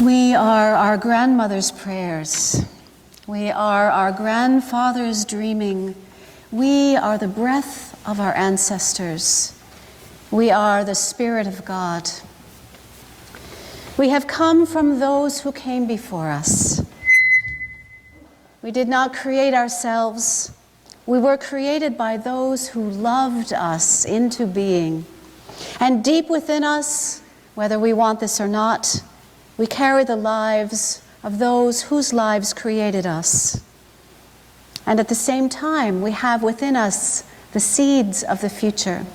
We are our grandmother's prayers. We are our grandfather's dreaming. We are the breath of our ancestors. We are the Spirit of God. We have come from those who came before us. We did not create ourselves. We were created by those who loved us into being. And deep within us, whether we want this or not, we carry the lives of those whose lives created us. And at the same time, we have within us the seeds of the future.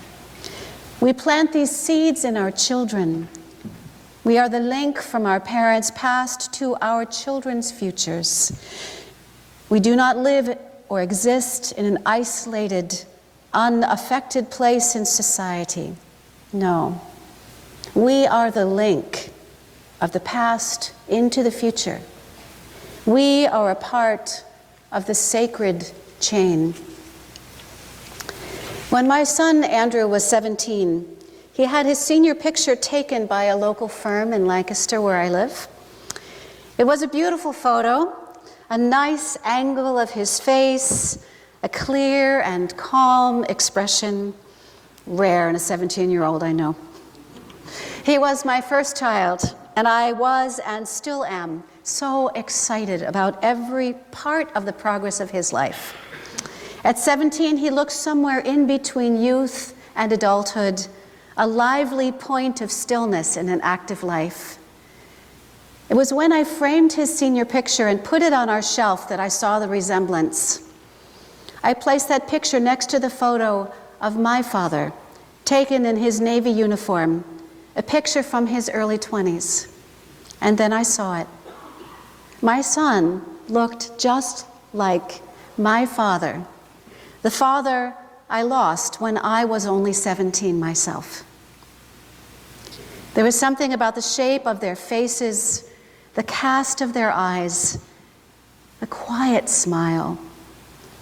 We plant these seeds in our children. We are the link from our parents' past to our children's futures. We do not live or exist in an isolated, unaffected place in society. No. We are the link of the past into the future. We are a part of the sacred chain. When my son Andrew was 17, he had his senior picture taken by a local firm in Lancaster, where I live. It was a beautiful photo, a nice angle of his face, a clear and calm expression, rare in a 17-year-old, I know. He was my first child, and I was and still am so excited about every part of the progress of his life. At 17, he looked somewhere in between youth and adulthood, a lively point of stillness in an active life. It was when I framed his senior picture and put it on our shelf that I saw the resemblance. I placed that picture next to the photo of my father, taken in his Navy uniform, a picture from his early 20s. And then I saw it. My son looked just like my father, the father I lost when I was only 17 myself. There was something about the shape of their faces, the cast of their eyes, the quiet smile,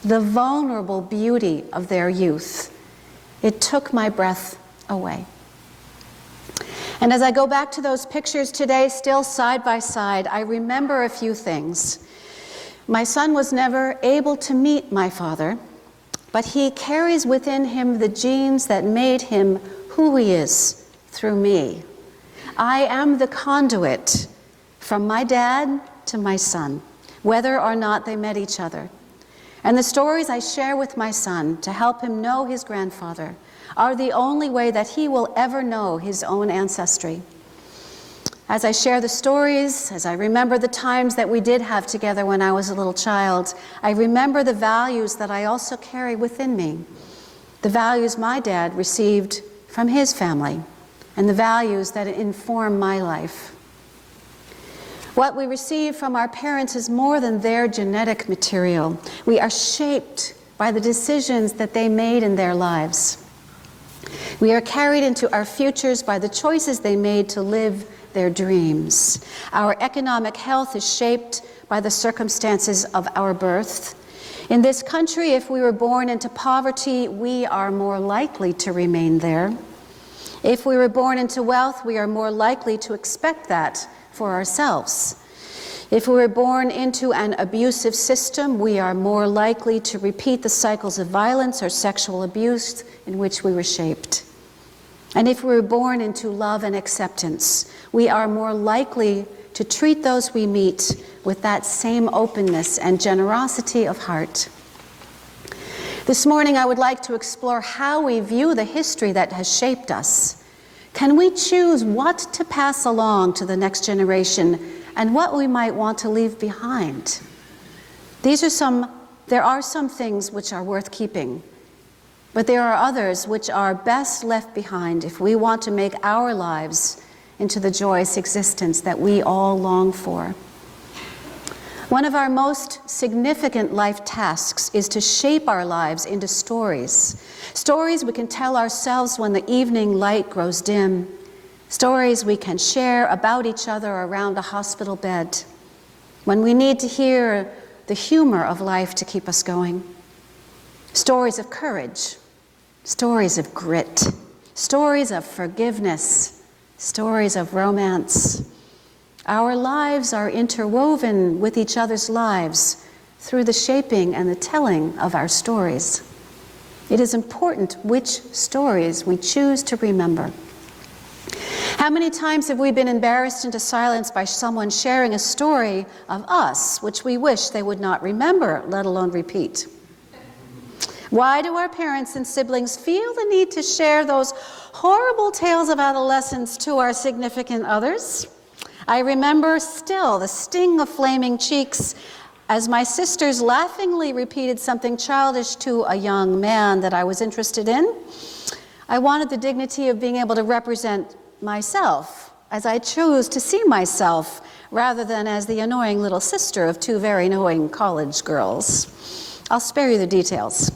the vulnerable beauty of their youth. It took my breath away. And as I go back to those pictures today, still side by side, I remember a few things. My son was never able to meet my father, but he carries within him the genes that made him who he is through me. I am the conduit from my dad to my son, whether or not they met each other. And the stories I share with my son to help him know his grandfather are the only way that he will ever know his own ancestry. As I share the stories, as I remember the times that we did have together when I was a little child, I remember the values that I also carry within me, the values my dad received from his family, and the values that inform my life. What we receive from our parents is more than their genetic material. We are shaped by the decisions that they made in their lives. We are carried into our futures by the choices they made to live their dreams. Our economic health is shaped by the circumstances of our birth. In this country, if we were born into poverty, we are more likely to remain there. If we were born into wealth, we are more likely to expect that for ourselves. If we were born into an abusive system, we are more likely to repeat the cycles of violence or sexual abuse in which we were shaped. And if we were born into love and acceptance, we are more likely to treat those we meet with that same openness and generosity of heart. This morning, I would like to explore how we view the history that has shaped us. Can we choose what to pass along to the next generation and what we might want to leave behind? There are some things which are worth keeping, but there are others which are best left behind if we want to make our lives into the joyous existence that we all long for. One of our most significant life tasks is to shape our lives into stories. Stories we can tell ourselves when the evening light grows dim. Stories we can share about each other around a hospital bed. When we need to hear the humor of life to keep us going. Stories of courage. Stories of grit. Stories of forgiveness. Stories of romance. Our lives are interwoven with each other's lives through the shaping and the telling of our stories. It is important which stories we choose to remember. How many times have we been embarrassed into silence by someone sharing a story of us which we wish they would not remember, let alone repeat? Why do our parents and siblings feel the need to share those horrible tales of adolescence to our significant others? I remember still the sting of flaming cheeks as my sisters laughingly repeated something childish to a young man that I was interested in. I wanted the dignity of being able to represent myself as I chose to see myself, rather than as the annoying little sister of two very annoying college girls. I'll spare you the details.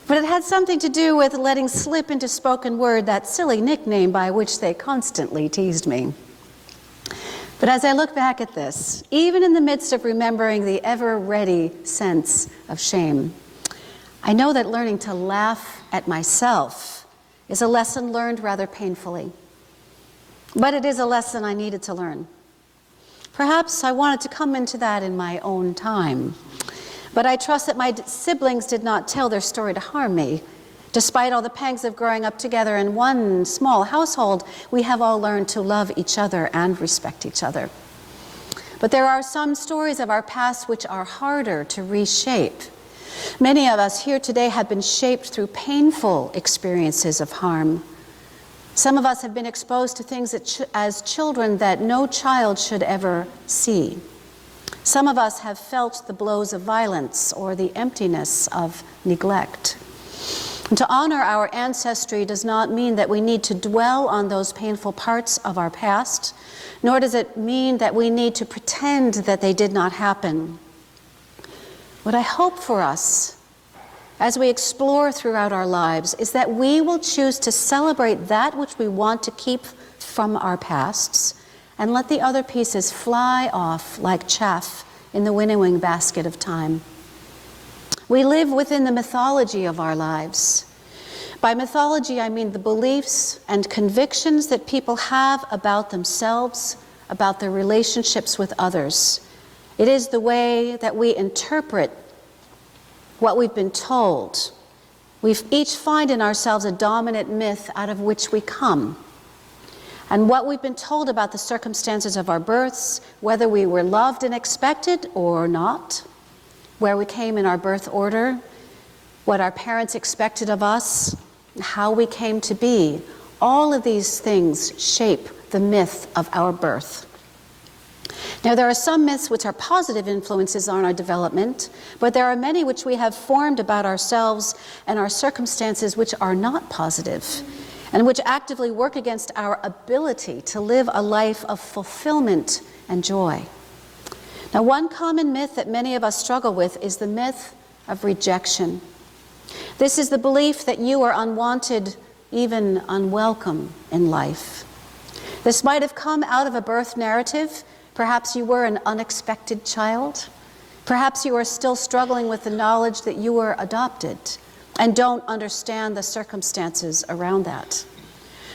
But it had something to do with letting slip into spoken word that silly nickname by which they constantly teased me. But as I look back at this, even in the midst of remembering the ever-ready sense of shame, I know that learning to laugh at myself is a lesson learned rather painfully. But it is a lesson I needed to learn. Perhaps I wanted to come into that in my own time. But I trust that my siblings did not tell their story to harm me. Despite all the pangs of growing up together in one small household, we have all learned to love each other and respect each other. But there are some stories of our past which are harder to reshape. Many of us here today have been shaped through painful experiences of harm. Some of us have been exposed to things as children that no child should ever see. Some of us have felt the blows of violence or the emptiness of neglect. And to honor our ancestry does not mean that we need to dwell on those painful parts of our past, nor does it mean that we need to pretend that they did not happen. What I hope for us as we explore throughout our lives is that we will choose to celebrate that which we want to keep from our pasts and let the other pieces fly off like chaff in the winnowing basket of time. We live within the mythology of our lives. By mythology, I mean the beliefs and convictions that people have about themselves, about their relationships with others. It is the way that we interpret what we've been told. We each find in ourselves a dominant myth out of which we come. And what we've been told about the circumstances of our births, whether we were loved and expected or not, where we came in our birth order, what our parents expected of us, how we came to be, all of these things shape the myth of our birth. Now, there are some myths which are positive influences on our development, but there are many which we have formed about ourselves and our circumstances which are not positive, and which actively work against our ability to live a life of fulfillment and joy. Now, one common myth that many of us struggle with is the myth of rejection. This is the belief that you are unwanted, even unwelcome in life. This might have come out of a birth narrative. Perhaps you were an unexpected child. Perhaps you are still struggling with the knowledge that you were adopted and don't understand the circumstances around that.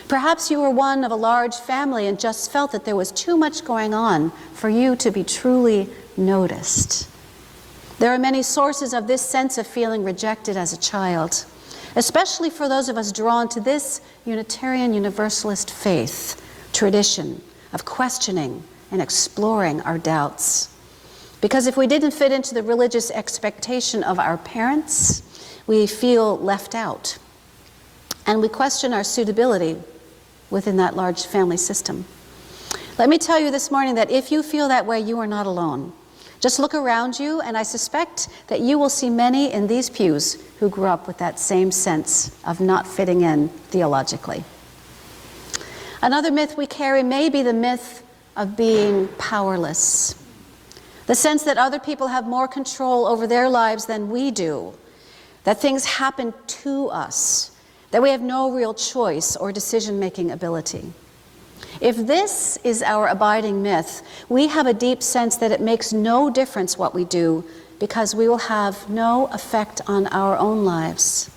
Perhaps you were one of a large family and just felt that there was too much going on for you to be truly noticed. There are many sources of this sense of feeling rejected as a child, especially for those of us drawn to this Unitarian Universalist faith tradition of questioning and exploring our doubts. Because if we didn't fit into the religious expectation of our parents, we feel left out, and we question our suitability within that large family system. Let me tell you this morning that if you feel that way, you are not alone. Just look around you, and I suspect that you will see many in these pews who grew up with that same sense of not fitting in theologically. Another myth we carry may be the myth of being powerless. The sense that other people have more control over their lives than we do, that things happen to us, that we have no real choice or decision-making ability. If this is our abiding myth, we have a deep sense that it makes no difference what we do because we will have no effect on our own lives,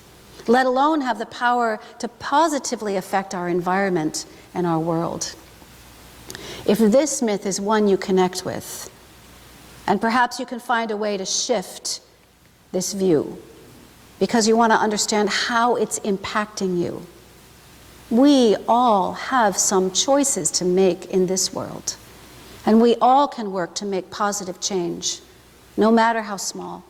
let alone have the power to positively affect our environment and our world. if this myth is one you connect with, and perhaps you can find a way to shift this view because you want to understand how it's impacting you. We all have some choices to make in this world, and we all can work to make positive change, no matter how small.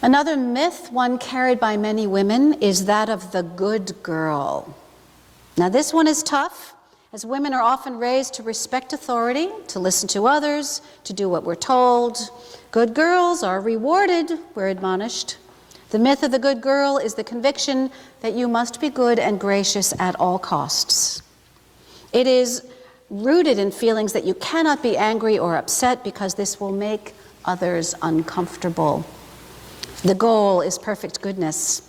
Another myth, one carried by many women, is that of the good girl. Now this one is tough, as women are often raised to respect authority, to listen to others, to do what we're told. Good girls are rewarded, we're admonished. The myth of the good girl is the conviction that you must be good and gracious at all costs. It is rooted in feelings that you cannot be angry or upset because this will make others uncomfortable. The goal is perfect goodness,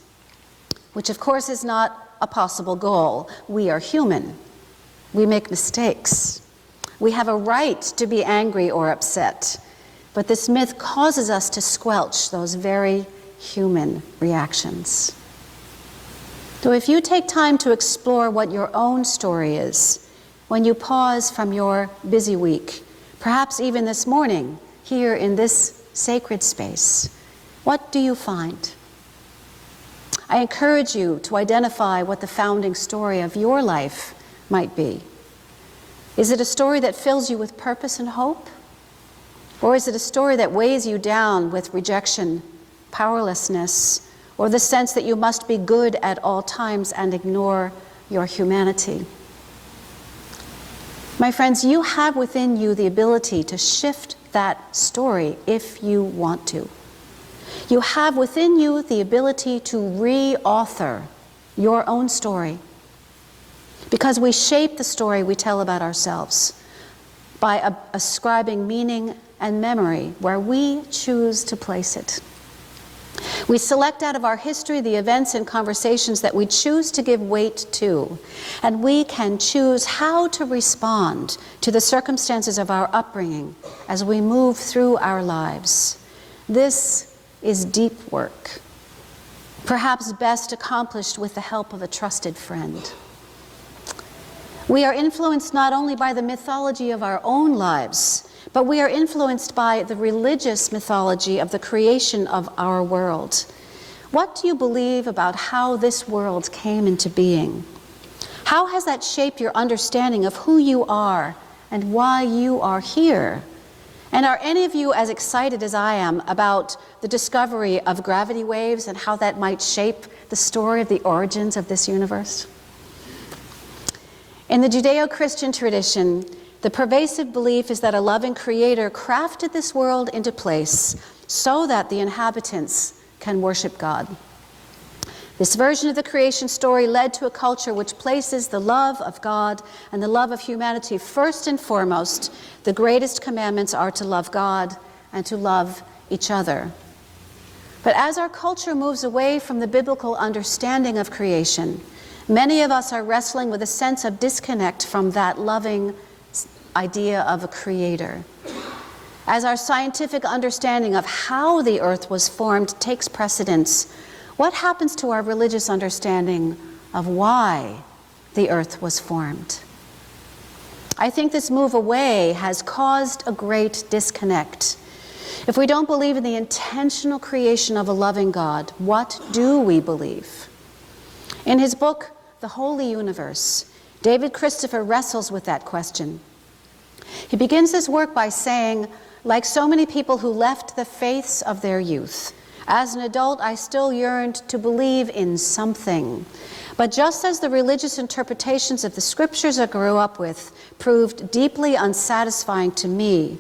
which of course is not a possible goal. We are human. We make mistakes. We have a right to be angry or upset, but this myth causes us to squelch those very human reactions. So if you take time to explore what your own story is, when you pause from your busy week, perhaps even this morning, here in this sacred space, what do you find? I encourage you to identify what the founding story of your life might be. Is it a story that fills you with purpose and hope? Or is it a story that weighs you down with rejection, powerlessness, or the sense that you must be good at all times and ignore your humanity? My friends, you have within you the ability to shift that story if you want to. You have within you the ability to re-author your own story, because we shape the story we tell about ourselves by ascribing meaning and memory where we choose to place it. We select out of our history the events and conversations that we choose to give weight to, and we can choose how to respond to the circumstances of our upbringing as we move through our lives. This is deep work, perhaps best accomplished with the help of a trusted friend. We are influenced not only by the mythology of our own lives, but we are influenced by the religious mythology of the creation of our world. What do you believe about how this world came into being? How has that shaped your understanding of who you are and why you are here? And are any of you as excited as I am about the discovery of gravity waves and how that might shape the story of the origins of this universe? In the Judeo-Christian tradition, the pervasive belief is that a loving creator crafted this world into place so that the inhabitants can worship God. This version of the creation story led to a culture which places the love of God and the love of humanity first and foremost. The greatest commandments are to love God and to love each other. But as our culture moves away from the biblical understanding of creation, many of us are wrestling with a sense of disconnect from that loving idea of a creator. As our scientific understanding of how the earth was formed takes precedence, what happens to our religious understanding of why the earth was formed? I think this move away has caused a great disconnect. If we don't believe in the intentional creation of a loving God, what do we believe? In his book, The Holy Universe, David Christopher wrestles with that question. He begins his work by saying, like so many people who left the faiths of their youth, as an adult, I still yearned to believe in something. But just as the religious interpretations of the scriptures I grew up with proved deeply unsatisfying to me,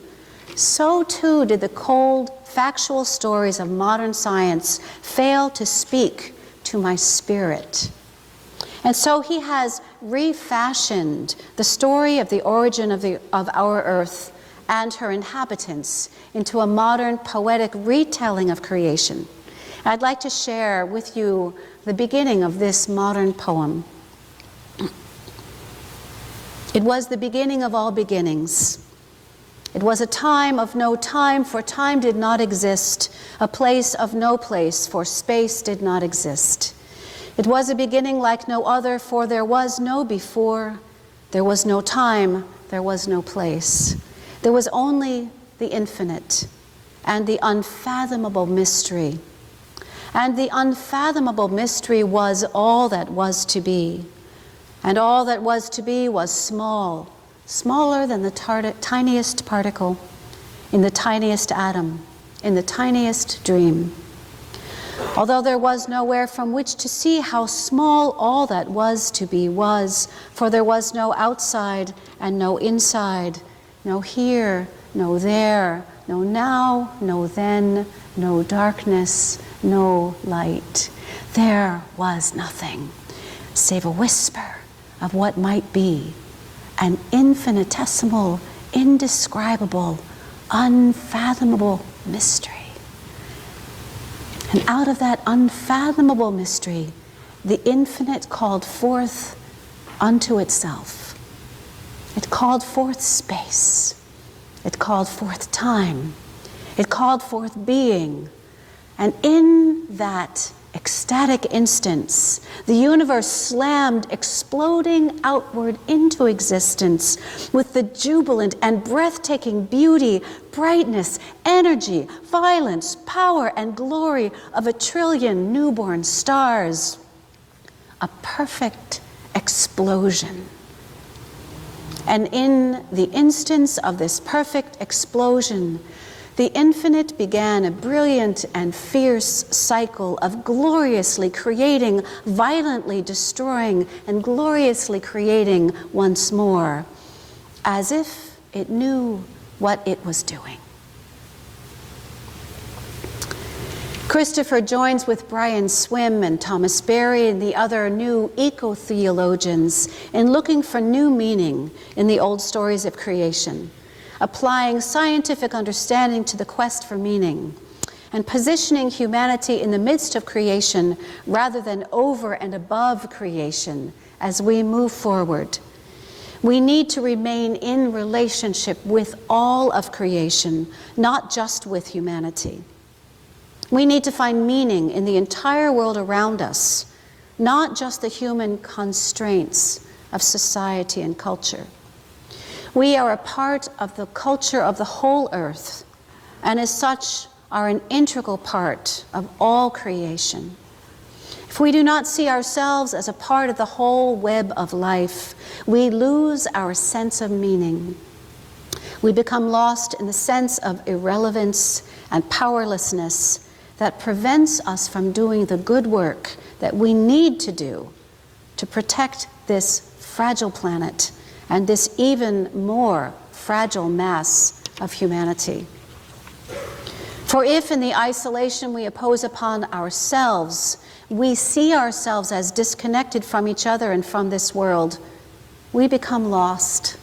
so too did the cold, factual stories of modern science fail to speak to my spirit. And so he has refashioned the story of the origin of our earth and her inhabitants into a modern poetic retelling of creation. I'd like to share with you the beginning of this modern poem. It was the beginning of all beginnings. It was a time of no time, for time did not exist, a place of no place, for space did not exist. It was a beginning like no other, for there was no before. There was no time, there was no place. There was only the infinite and the unfathomable mystery. And the unfathomable mystery was all that was to be. And all that was to be was small, smaller than the tiniest particle, in the tiniest atom, in the tiniest dream. Although there was nowhere from which to see how small all that was to be was, for there was no outside and no inside, no here, no there, no now, no then, no darkness, no light. There was nothing, save a whisper of what might be, an infinitesimal, indescribable, unfathomable mystery. And out of that unfathomable mystery, the infinite called forth unto itself. It called forth space. It called forth time. It called forth being. And in that ecstatic instance, the universe slammed, exploding outward into existence with the jubilant and breathtaking beauty, brightness, energy, violence, power, and glory of a trillion newborn stars. A perfect explosion. And in the instance of this perfect explosion, the infinite began a brilliant and fierce cycle of gloriously creating, violently destroying, and gloriously creating once more, as if it knew what it was doing. Christopher joins with Brian Swim and Thomas Berry and the other new eco-theologians in looking for new meaning in the old stories of creation, applying scientific understanding to the quest for meaning, and positioning humanity in the midst of creation rather than over and above creation as we move forward. We need to remain in relationship with all of creation, not just with humanity. We need to find meaning in the entire world around us, not just the human constraints of society and culture. We are a part of the culture of the whole earth, and as such are an integral part of all creation. If we do not see ourselves as a part of the whole web of life, we lose our sense of meaning. We become lost in the sense of irrelevance and powerlessness that prevents us from doing the good work that we need to do to protect this fragile planet and this even more fragile mass of humanity. For if in the isolation we impose upon ourselves, we see ourselves as disconnected from each other and from this world, we become lost.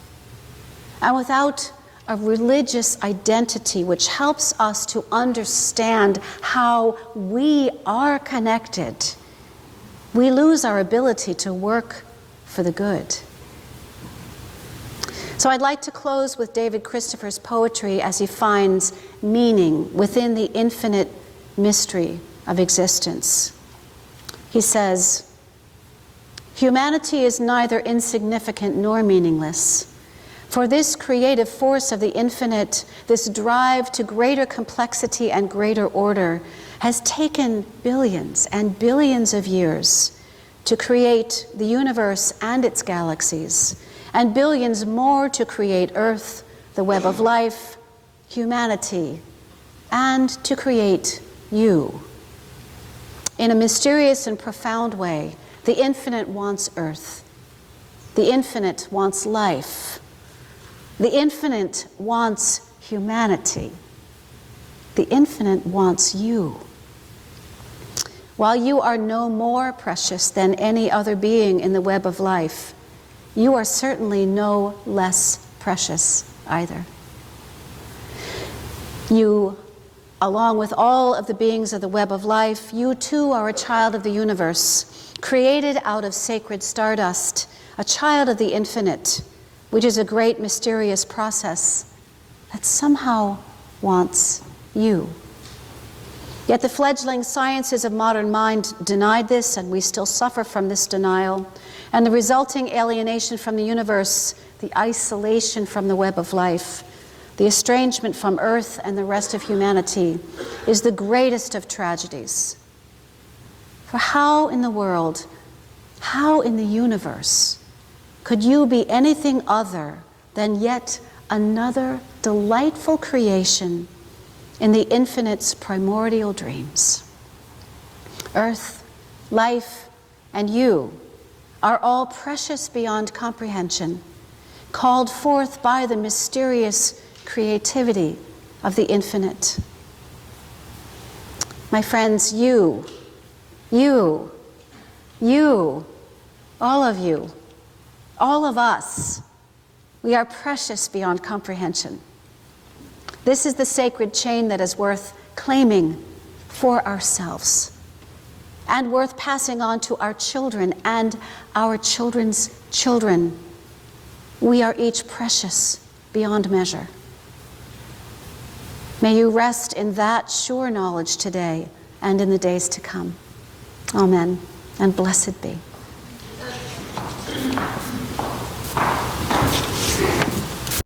And without a religious identity which helps us to understand how we are connected, we lose our ability to work for the good. So I'd like to close with David Christopher's poetry as he finds meaning within the infinite mystery of existence. He says, "Humanity is neither insignificant nor meaningless. For this creative force of the infinite, this drive to greater complexity and greater order, has taken billions and billions of years to create the universe and its galaxies, and billions more to create Earth, the web of life, humanity, and to create you. In a mysterious and profound way, the infinite wants Earth. The infinite wants life. The infinite wants humanity. The infinite wants you. While you are no more precious than any other being in the web of life, you are certainly no less precious either. You, along with all of the beings of the web of life, you too are a child of the universe, created out of sacred stardust, a child of the infinite, which is a great mysterious process that somehow wants you. Yet the fledgling sciences of modern mind denied this, and we still suffer from this denial. and the resulting alienation from the universe, the isolation from the web of life, the estrangement from earth and the rest of humanity, is the greatest of tragedies. For how in the world, how in the universe, could you be anything other than yet another delightful creation in the infinite's primordial dreams? Earth, life, and you are all precious beyond comprehension, called forth by the mysterious creativity of the infinite. My friends, you, all of you, all of us, we are precious beyond comprehension. This is the sacred chain that is worth claiming for ourselves and worth passing on to our children and our children's children. We are each precious beyond measure. May you rest in that sure knowledge today and in the days to come. Amen, and blessed be.